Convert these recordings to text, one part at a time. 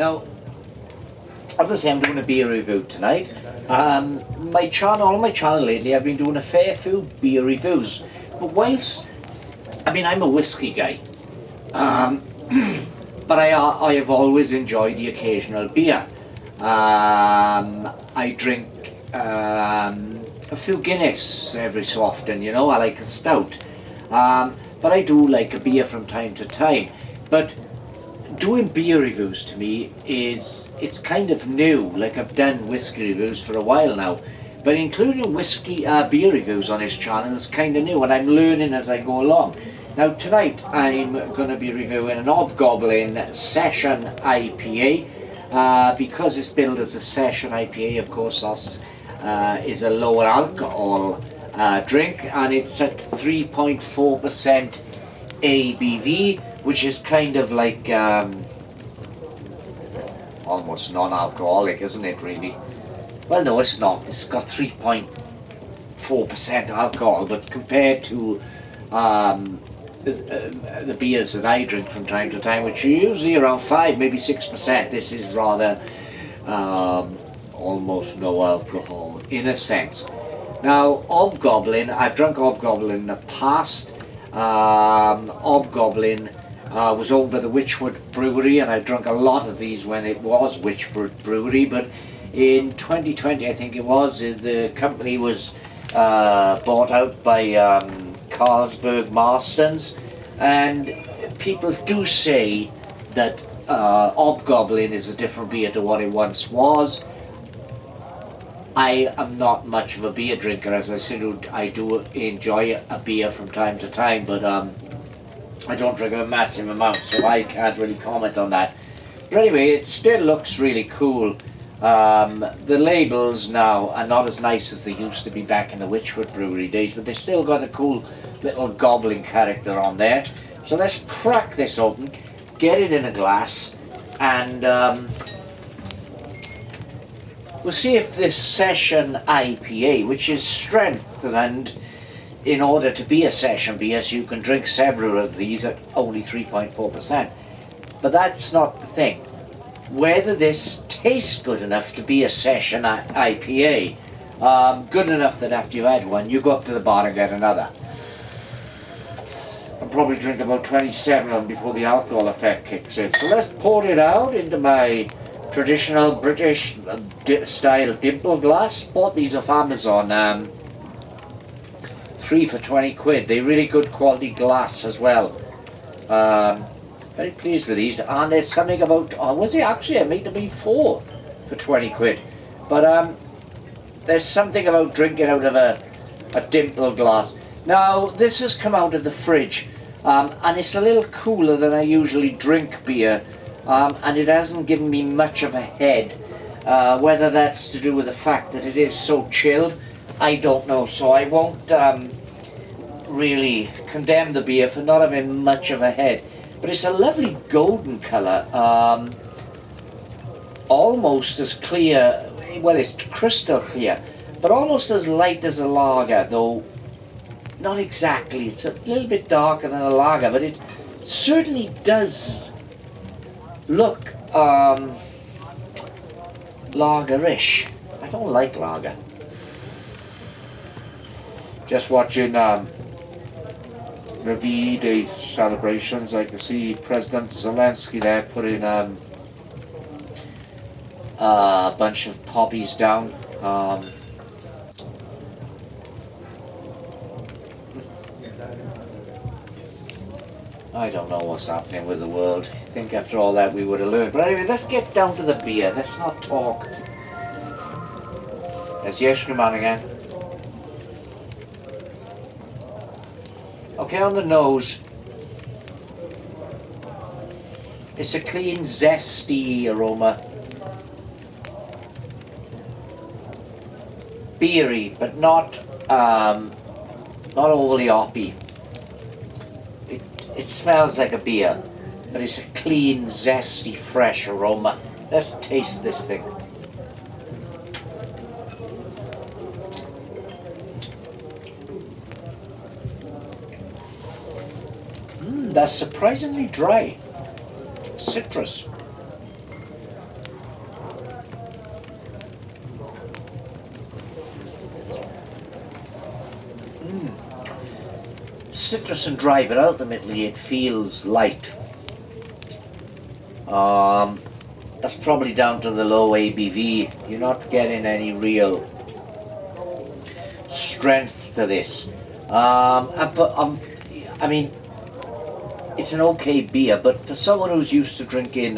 Now, as I say, I'm doing a beer review tonight. On my channel lately, I've been doing a fair few beer reviews. But whilst, I'm a whiskey guy, but I have always enjoyed the occasional beer. I drink a few Guinness every so often, I like a stout. But I do like a beer from time to time. But doing beer reviews to me it's kind of new. Like, I've done whiskey reviews for a while now, but including beer reviews on this channel is kind of new, and I'm learning as I go along. Now tonight I'm going to be reviewing an Hobgoblin Session IPA. Because it's billed as a Session IPA, of course, that is a lower alcohol drink, and it's at 3.4% ABV, which is kind of like almost non-alcoholic, isn't it, really? Well, no, it's not. It's got 3.4% alcohol, but compared to the beers that I drink from time to time, which are usually around 5, maybe 6%, this is rather almost no alcohol in a sense. Now, Hobgoblin, I've drunk Hobgoblin in the past. Hobgoblin was owned by the Wychwood Brewery, and I drank a lot of these when it was Wychwood Brewery, but in 2020, I think it was, the company was bought out by Carlsberg Marston's, and people do say that Hobgoblin is a different beer to what it once was. I am not much of a beer drinker, as I said. I do enjoy a beer from time to time, but I don't drink a massive amount, so I can't really comment on that. But anyway, it still looks really cool. The labels now are not as nice as they used to be back in the Wychwood Brewery days, but they still got a cool little goblin character on there. So let's crack this open, get it in a glass, and we'll see if this Session IPA, which is strengthened in order to be a session beer, so you can drink several of these at only 3.4%. But that's not the thing. Whether this tastes good enough to be a Session IPA, good enough that after you've had one, you go up to the bar and get another. I'll probably drink about 27 of them before the alcohol effect kicks in. So let's pour it out into my traditional British style dimple glass. Bought these off Amazon, 3 for 20 quid. They're really good quality glass as well. Very pleased with these, and there's something about, was it actually, it made to be 4 for 20 quid. But there's something about drinking out of a dimple glass. Now, this has come out of the fridge, and it's a little cooler than I usually drink beer. And it hasn't given me much of a head. Whether that's to do with the fact that it is so chilled, I don't know. So I won't really condemn the beer for not having much of a head. But it's a lovely golden colour, almost as clear, well, it's crystal clear, but almost as light as a lager, though not exactly. It's a little bit darker than a lager, but it certainly does look lager-ish. I don't like lager. Just watching Review Day celebrations, I can see President Zelensky there putting a bunch of poppies down. I don't know what's happening with the world. I think after all that we would have learned. But anyway, let's get down to the beer. Let's not talk. There's the ice cream on again. Okay, on the nose, it's a clean, zesty aroma. Beery, but not overly hoppy. It smells like a beer, but it's a clean, zesty, fresh aroma. Let's taste this thing. That's surprisingly dry. Citrus. citrus and dry, but ultimately it feels light. That's probably down to the low ABV. You're not getting any real strength to this. I mean, it's an okay beer, but for someone who's used to drinking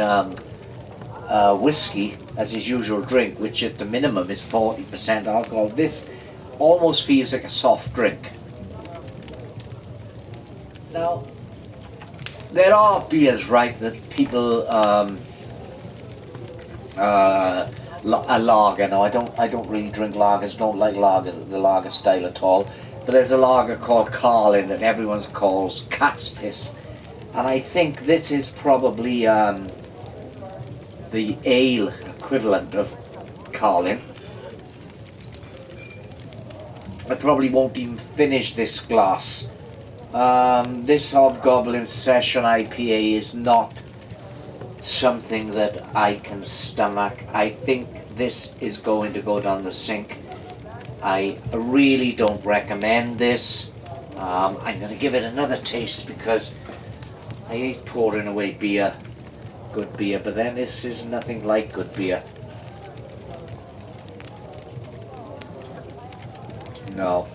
whiskey as his usual drink, which at the minimum is 40% alcohol, this almost feels like a soft drink. Now, there are beers, right, that people a lager. Now, I don't really drink lagers. Don't like the lager style at all. But there's a lager called Carlin that everyone calls cat's piss, and I think this is probably the ale equivalent of Carlin. I probably won't even finish this glass. This Hobgoblin Session IPA is not something that I can stomach. I think this is going to go down the sink. I really don't recommend this. I'm going to give it another taste because I hate pouring away beer, good beer, but then this is nothing like good beer. No.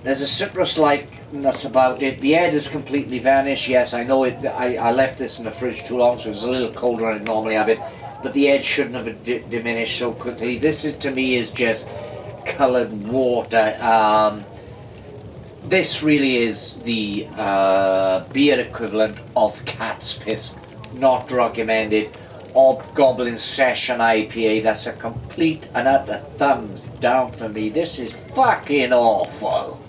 There's a citrus-likeness about it. The head is completely vanished. Yes, I know it. I left this in the fridge too long, so it was a little colder than I normally have it. But the edge shouldn't have diminished so quickly. This is, to me, is just coloured water. This really is the beer equivalent of cat's piss. Not recommended. Hobgoblin Session IPA. That's a complete and utter thumbs down for me. This is fucking awful.